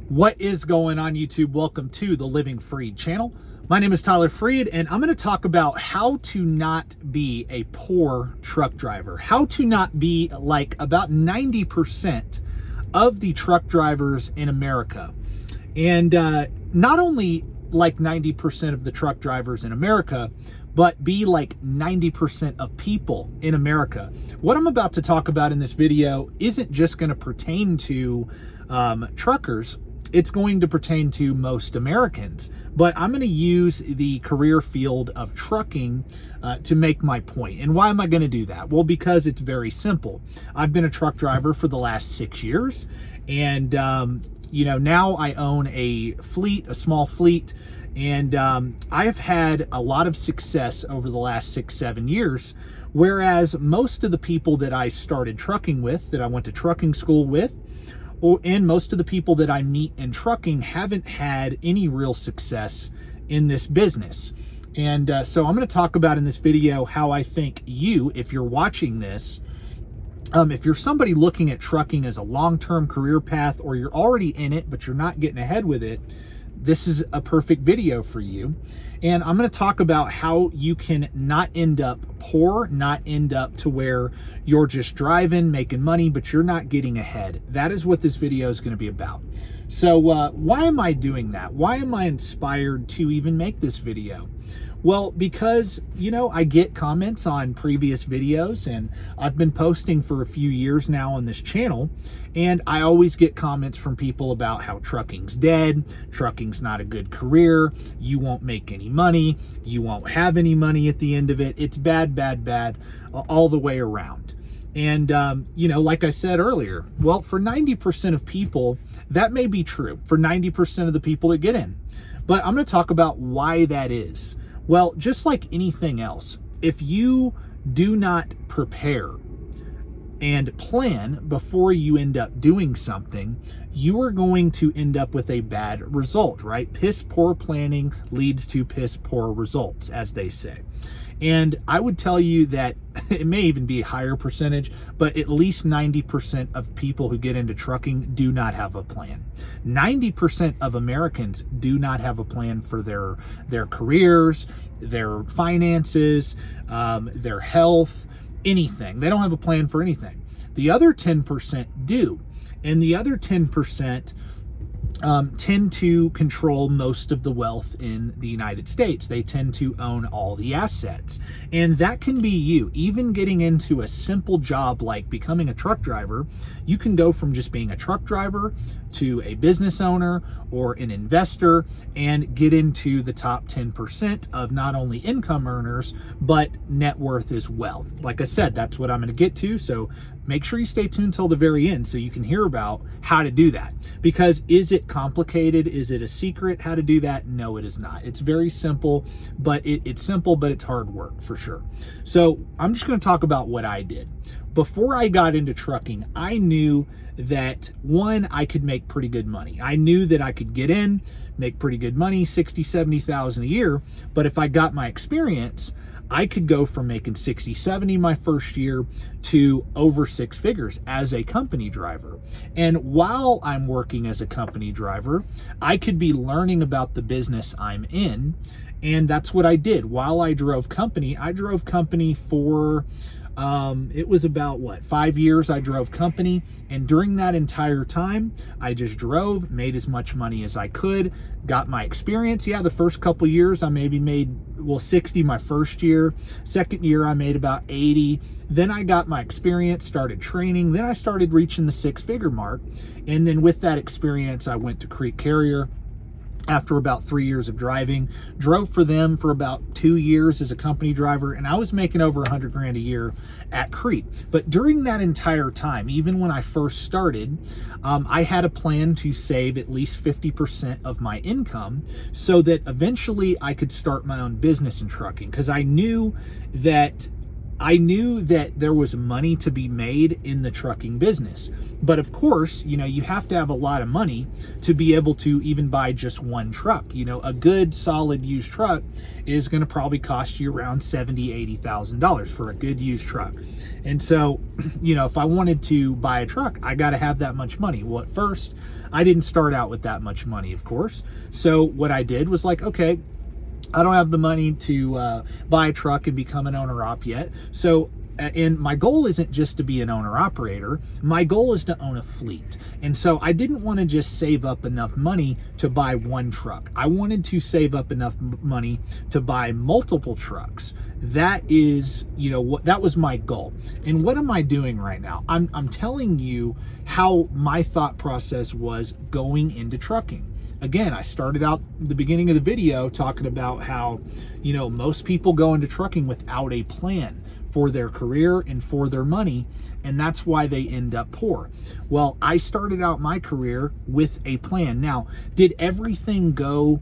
What is going on, YouTube? Welcome to the Living Freed channel. My name is Tyler Freed, and I'm going to talk about how to not be a poor truck driver, how to not be like about 90% of the truck drivers in America. And not only like 90% of the truck drivers in America, but be like 90% of people in America. What I'm about to talk about in this video isn't just going to pertain to truckers. It's going to pertain to most Americans, but I'm going to use the career field of trucking to make my point. And why am I going to do that? Well, because it's very simple. I've been a truck driver for the last 6 years, and now I own a fleet, a small fleet, and I have had a lot of success over the last 6-7 years. Whereas most of the people that I started trucking with, that I went to trucking school with, and most of the people that I meet in trucking haven't had any real success in this business. And so I'm going to talk about in this video how I think you, if you're watching this, if you're somebody looking at trucking as a long-term career path, or you're already in it but you're not getting ahead with it, this is a perfect video for you. And I'm going to talk about how you can not end up poor, not end up to where you're just driving, making money, but you're not getting ahead. That is what this video is going to be about. So why am I doing that? Why am I inspired to even make this video? Well, because, I get comments on previous videos, and I've been posting for a few years now on this channel, and I always get comments from people about how trucking's dead, trucking's not a good career, you won't make any money, you won't have any money at the end of it, it's bad, bad, bad, all the way around. And, like I said earlier, well, for 90% of people, that may be true, for 90% of the people that get in. But I'm going to talk about why that is. Well, just like anything else, if you do not prepare and plan before you end up doing something, you are going to end up with a bad result, right? Piss poor planning leads to piss poor results, as they say. And I would tell you that it may even be a higher percentage, but at least 90% of people who get into trucking do not have a plan. 90% of Americans do not have a plan for their careers, their finances, their health, anything. They don't have a plan for anything. The other 10% do. And the other 10% tend to control most of the wealth in the United States. They tend to own all the assets. And that can be you. Even getting into a simple job like becoming a truck driver, you can go from just being a truck driver to a business owner or an investor and get into the top 10% of not only income earners, but net worth as well. Like I said, that's what I'm going to get to. So make sure you stay tuned till the very end so you can hear about how to do that. Because is it complicated? Is it a secret how to do that? No, it is not. It's very simple, but it's simple, but it's hard work for sure. So I'm just going to talk about what I did. Before I got into trucking, I knew that, one, I could make pretty good money. I knew that I could get in, make pretty good money, 60, 70,000 a year. But if I got my experience, I could go from making 60, 70 my first year to over 6 figures as a company driver. And while I'm working as a company driver, I could be learning about the business I'm in. And that's what I did. While I drove company for it was about 5 years I drove company, and during that entire time I just drove, made as much money as I could, got my experience. Yeah, the first couple years I maybe made 60 my first year. Second year I made about 80. Then I got my experience, started training, then I started reaching the 6-figure mark. And then with that experience I went to Crete Carrier. After about 3 years of driving, drove for them for about 2 years as a company driver, and I was making over 100 grand a year at Crete. But during that entire time, even when I first started, I had a plan to save at least 50% of my income so that eventually I could start my own business in trucking, because I knew that there was money to be made in the trucking business. But of course, you have to have a lot of money to be able to even buy just one truck. A good solid used truck is going to probably cost you around $70,000, $80,000 for a good used truck. And so, if I wanted to buy a truck, I got to have that much money. Well, at first I didn't start out with that much money, of course. So what I did was like, okay, I don't have the money to buy a truck and become an owner op yet. So, and my goal isn't just to be an owner operator. My goal is to own a fleet. And so I didn't want to just save up enough money to buy one truck. I wanted to save up enough money to buy multiple trucks. That is, that was my goal. And what am I doing right now? I'm telling you how my thought process was going into trucking. Again, I started out the beginning of the video talking about how, most people go into trucking without a plan for their career and for their money, and that's why they end up poor. Well, I started out my career with a plan. Now, did everything go,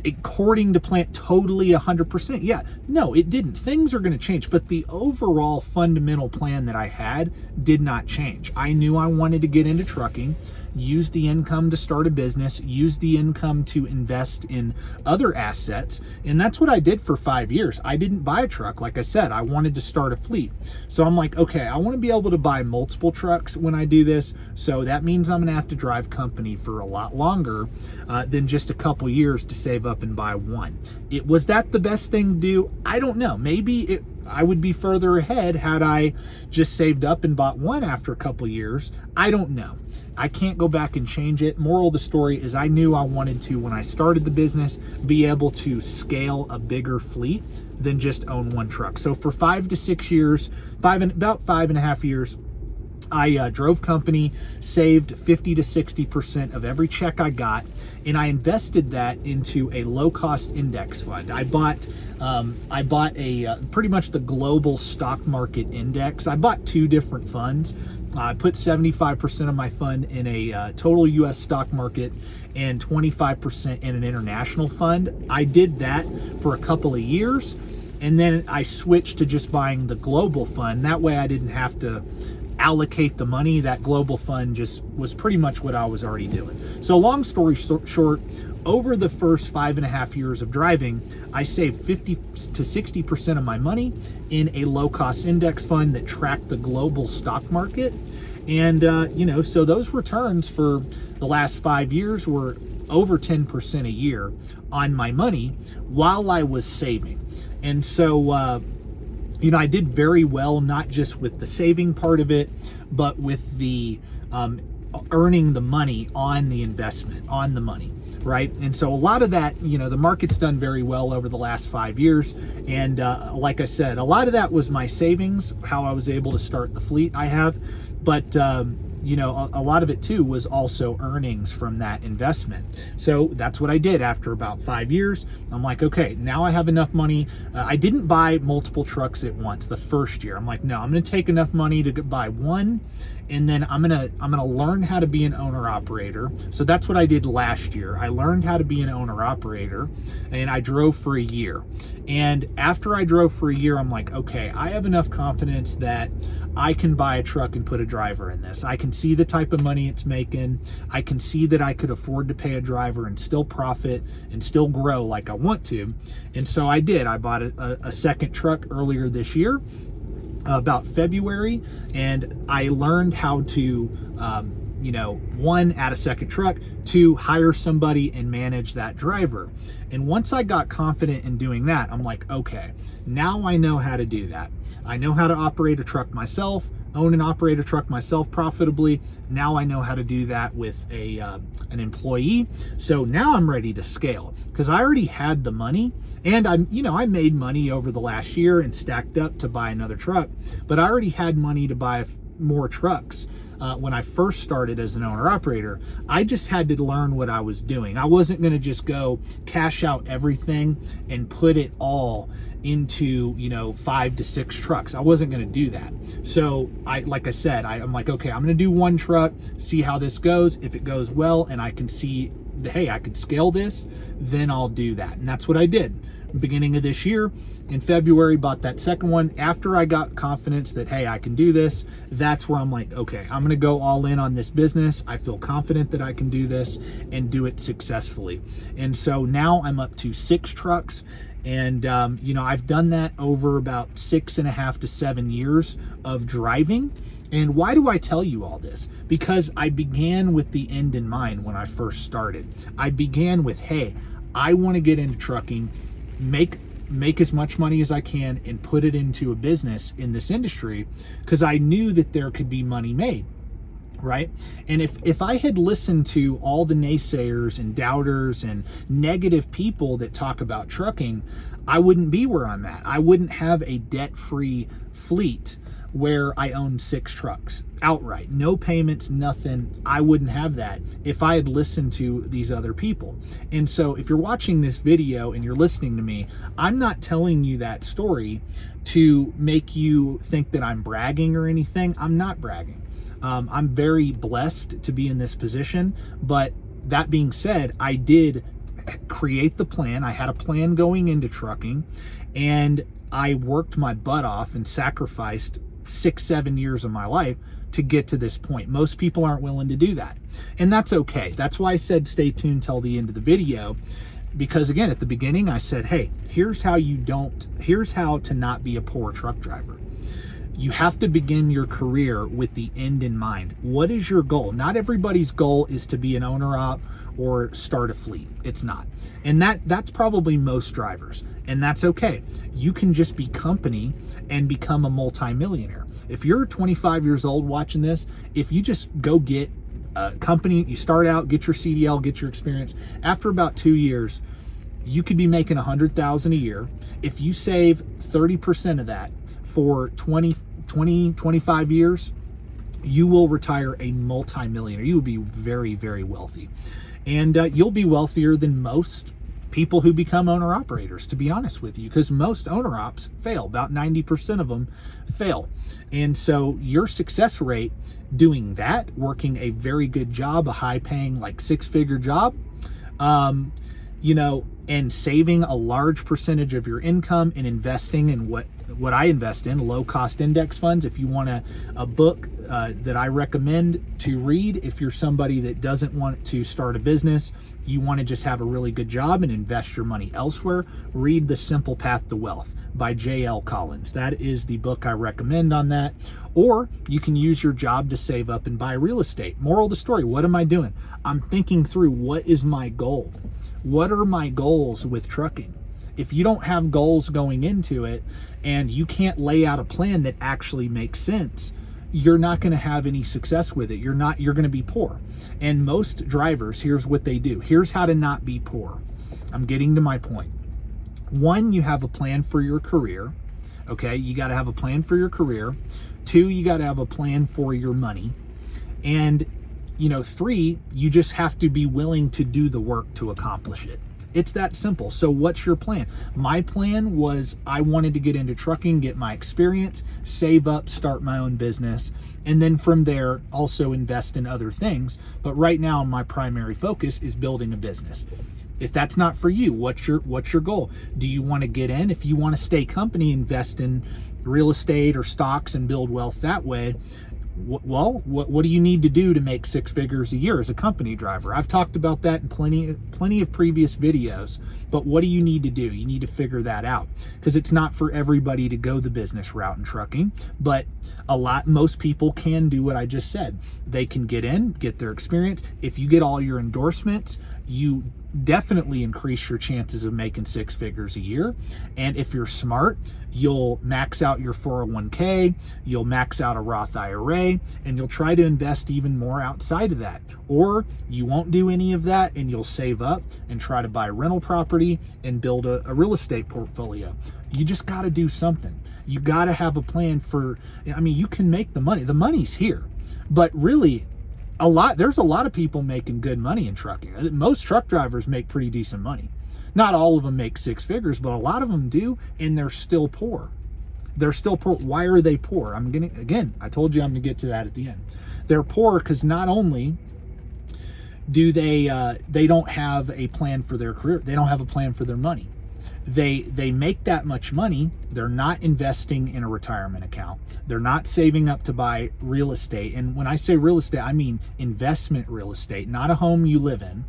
according to plan totally 100%? Yeah, no, it didn't. Things are going to change, but the overall fundamental plan that I had did not change. I knew I wanted to get into trucking, use the income to start a business, use the income to invest in other assets, and that's what I did for 5 years. I didn't buy a truck. Like I said, I wanted to start a fleet. So I'm like, okay, I want to be able to buy multiple trucks when I do this, so that means I'm going to have to drive company for a lot longer than just a couple years to save up and buy one. Was that the best thing to do? I don't know. Maybe I would be further ahead had I just saved up and bought one after a couple years. I don't know. I can't go back and change it. Moral of the story is I knew I wanted to, when I started the business, be able to scale a bigger fleet than just own one truck. So for 5 to 6 years, about 5.5 years, I drove company, saved 50 to 60% of every check I got, and I invested that into a low-cost index fund. I bought a pretty much the global stock market index. I bought 2 different funds. I put 75% of my fund in a total U.S. stock market and 25% in an international fund. I did that for a couple of years, and then I switched to just buying the global fund. That way I didn't have to allocate the money. That global fund just was pretty much what I was already doing. So long story short, over the first 5.5 years of driving, I saved 50 to 60% of my money in a low-cost index fund that tracked the global stock market. And, so those returns for the last 5 years were over 10% a year on my money while I was saving. And so, I did very well, not just with the saving part of it, but with the earning the money on the investment, on the money, right? And so a lot of that, the market's done very well over the last 5 years. And like I said, a lot of that was my savings, how I was able to start the fleet I have. But, a lot of it too was also earnings from that investment. So that's what I did after about 5 years. I'm like, okay, now I have enough money. I didn't buy multiple trucks at once the first year. I'm like, no, I'm going to take enough money to buy one, and then I'm gonna learn how to be an owner operator. So that's what I did last year. I learned how to be an owner operator, and I drove for a year. And after I drove for a year, I'm like, okay, I have enough confidence that I can buy a truck and put a driver in this. I can see the type of money it's making. I can see that I could afford to pay a driver and still profit and still grow like I want to. And so I did. I bought a second truck earlier this year, about February, and I learned how to, one, add a second truck, 2, hire somebody and manage that driver. And once I got confident in doing that, I'm like, okay, now I know how to do that. I know how to operate a truck myself, own and operate a truck myself profitably. Now I know how to do that with an employee. So now I'm ready to scale because I already had the money, and I made money over the last year and stacked up to buy another truck, but I already had money to buy more trucks. When I first started as an owner operator, I just had to learn what I was doing. I wasn't going to just go cash out everything and put it all into 5 to 6 trucks. I wasn't going to do that. So I'm like, okay, I'm going to do one truck, see how this goes. If it goes well and I can see hey, I could scale this, then I'll do that. And that's what I did. Beginning of this year, in February, bought that second one. After I got confidence that, hey, I can do this, that's where I'm like, okay, I'm going to go all in on this business. I feel confident that I can do this and do it successfully. And so now I'm up to 6 trucks. And, I've done that over about 6.5 to 7 years of driving. And why do I tell you all this? Because I began with the end in mind when I first started. I began with, hey, I want to get into trucking, make as much money as I can and put it into a business in this industry, because I knew that there could be money made, right? And if I had listened to all the naysayers and doubters and negative people that talk about trucking, I wouldn't be where I'm at. I wouldn't have a debt-free fleet where I own 6 trucks outright, no payments, nothing. I wouldn't have that if I had listened to these other people. And so if you're watching this video and you're listening to me, I'm not telling you that story to make you think that I'm bragging or anything. I'm not bragging. I'm very blessed to be in this position. But that being said, I did create the plan. I had a plan going into trucking, and I worked my butt off and sacrificed 6-7 years of my life to get to this point. Most people aren't willing to do that, and that's okay. That's why I said stay tuned till the end of the video, because again, at the beginning I said, hey, here's how to not be a poor truck driver. You have to begin your career with the end in mind. What is your goal? Not everybody's goal is to be an owner op or start a fleet. It's not. And that's probably most drivers. And that's okay. You can just be company and become a multimillionaire. If you're 25 years old watching this, if you just go get a company, you start out, get your CDL, get your experience. After about 2 years, you could be making $100,000 a year. If you save 30% of that for 25 years, you will retire a multimillionaire. You will be very, very wealthy. And you'll be wealthier than most people who become owner operators, to be honest with you, because most owner ops fail. About 90% of them fail. And so your success rate doing that, working a very good job, a high paying, like 6-figure job, and saving a large percentage of your income and investing in what I invest in, low cost index funds. If you want a book that I recommend to read, if you're somebody that doesn't want to start a business, you want to just have a really good job and invest your money elsewhere, read The Simple Path to Wealth by J.L. Collins. That is the book I recommend on that. Or you can use your job to save up and buy real estate. Moral of the story, what am I doing? I'm thinking through, what is my goal? What are my goals with trucking? If you don't have goals going into it and you can't lay out a plan that actually makes sense, you're not going to have any success with it. You're going to be poor. And most drivers, here's what they do. Here's how to not be poor. I'm getting to my point. 1, you have a plan for your career. Okay, you got to have a plan for your career. 2, you got to have a plan for your money. And 3, you just have to be willing to do the work to accomplish it. It's that simple. So what's your plan? My plan was I wanted to get into trucking, get my experience, save up, start my own business, and then from there also invest in other things. But right now my primary focus is building a business. If that's not for you, what's your goal? Do you want to get in? If you want to stay company, invest in real estate or stocks and build wealth that way. Well, what do you need to do to make 6 figures a year as a company driver? I've talked about that in plenty of previous videos, but what do you need to do? You need to figure that out, because it's not for everybody to go the business route in trucking, but most people can do what I just said. They can get in, get their experience. If you get all your endorsements, you definitely increase your chances of making 6 figures a year. And if you're smart, you'll max out your 401k, you'll max out a Roth IRA, and you'll try to invest even more outside of that. Or you won't do any of that and you'll save up and try to buy rental property and build a real estate portfolio. You just got to do something. You got to have a plan you can make the money. The money's here, but really there's a lot of people making good money in trucking. Most truck drivers make pretty decent money. Not all of them make 6 figures, but a lot of them do, and they're still poor. They're still poor. Why are they poor? I told you I'm going to get to that at the end. They're poor because not only do they don't have a plan for their career, they don't have a plan for their money. They make that much money, they're not investing in a retirement account. They're not saving up to buy real estate. And when I say real estate, I mean investment real estate, not a home you live in.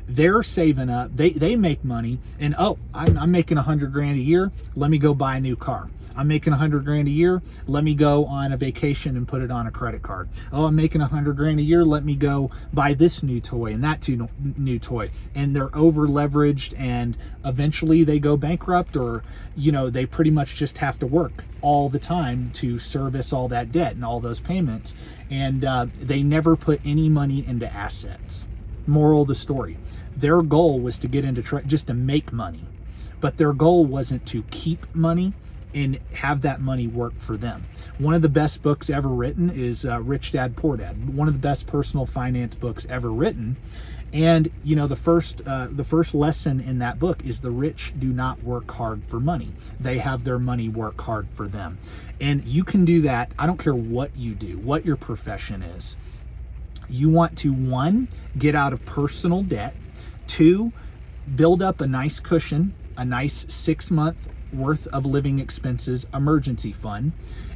They're saving up, they make money, and oh, I'm making 100 grand a year, let me go buy a new car. I'm making 100 grand a year, let me go on a vacation and put it on a credit card. Oh, I'm making 100 grand a year, let me go buy this new toy and that new toy. And they're over leveraged, and eventually they go bankrupt, or they pretty much just have to work all the time to service all that debt and all those payments, and they never put any money into assets. Moral of the story, their goal was to get into just to make money, but their goal wasn't to keep money and have that money work for them. One of the best books ever written is Rich Dad Poor Dad, one of the best personal finance books ever written. And the first lesson in that book is the rich do not work hard for money. They have their money work hard for them. And you can do that. I don't care what you do, what your profession is. You want to, 1, get out of personal debt. 2, build up a nice cushion, a nice 6-month worth of living expenses emergency fund.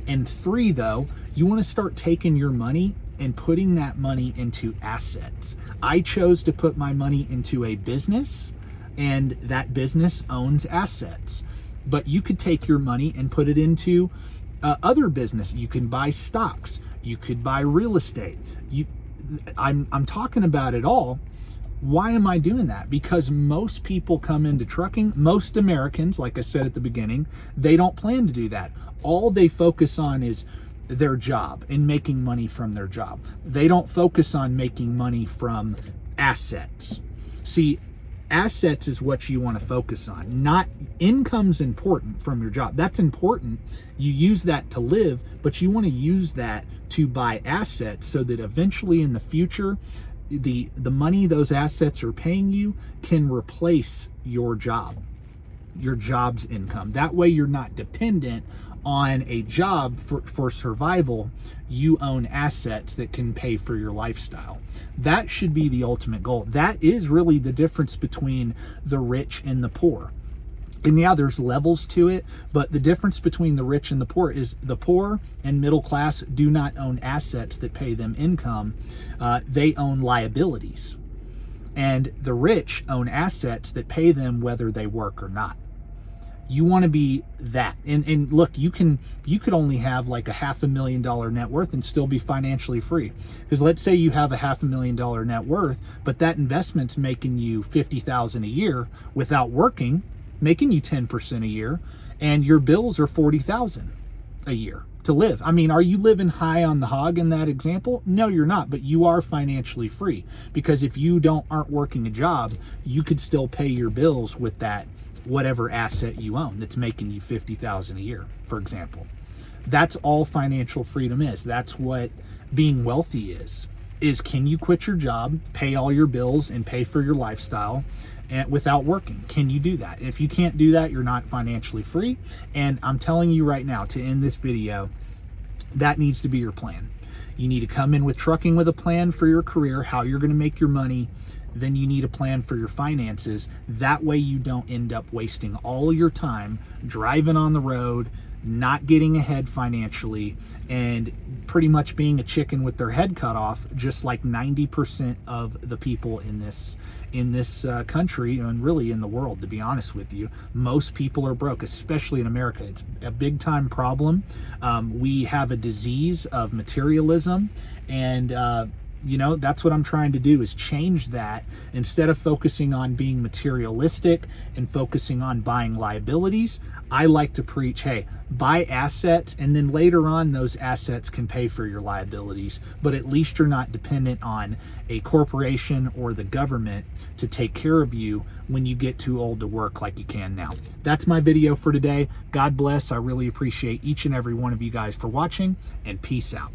And 3, though, you want to start taking your money and putting that money into assets. I chose to put my money into a business, and that business owns assets. But you could take your money and put it into other business. You can buy stocks, you could buy real estate. I'm talking about it all. Why am I doing that? Because most people come into trucking, most Americans, like I said at the beginning, they don't plan to do that. All they focus on is their job and making money from their job. They don't focus on making money from assets. See, assets is what you want to focus on. Not income's important from your job. That's important. You use that to live, but you want to use that to buy assets so that eventually in the future, the money those assets are paying you can replace your job's income. That way you're not dependent on a job for survival. You own assets that can pay for your lifestyle. That should be the ultimate goal. That is really the difference between the rich and the poor. And yeah, there's levels to it, but the difference between the rich and the poor is the poor and middle class do not own assets that pay them income. They own liabilities. And the rich own assets that pay them whether they work or not. You want to be that. And look, you could only have like a $500,000 net worth and still be financially free. Because let's say you have a $500,000 net worth, but that investment's making you $50,000 a year without working, making you 10% a year, and your bills are $40,000 a year to live. I mean, are you living high on the hog in that example? No, you're not, but you are financially free, because if you aren't working a job, you could still pay your bills with that whatever asset you own that's making you $50,000 a year, for example. That's all financial freedom is. That's what being wealthy is can you quit your job, pay all your bills, and pay for your lifestyle and without working? Can you do that? And if you can't do that, you're not financially free. And I'm telling you right now, to end this video, that needs to be your plan. You need to come in with trucking with a plan for your career, how you're going to make your money. Then you need a plan for your finances. That way you don't end up wasting all your time driving on the road, not getting ahead financially, and pretty much being a chicken with their head cut off, just like 90% of the people in this country, and really in the world, to be honest with you. Most people are broke, especially in America. It's a big time problem. We have a disease of materialism, and that's what I'm trying to do, is change that. Instead of focusing on being materialistic and focusing on buying liabilities, I like to preach, hey, buy assets, and then later on those assets can pay for your liabilities, but at least you're not dependent on a corporation or the government to take care of you when you get too old to work like you can now. That's my video for today. God bless. I really appreciate each and every one of you guys for watching, and peace out.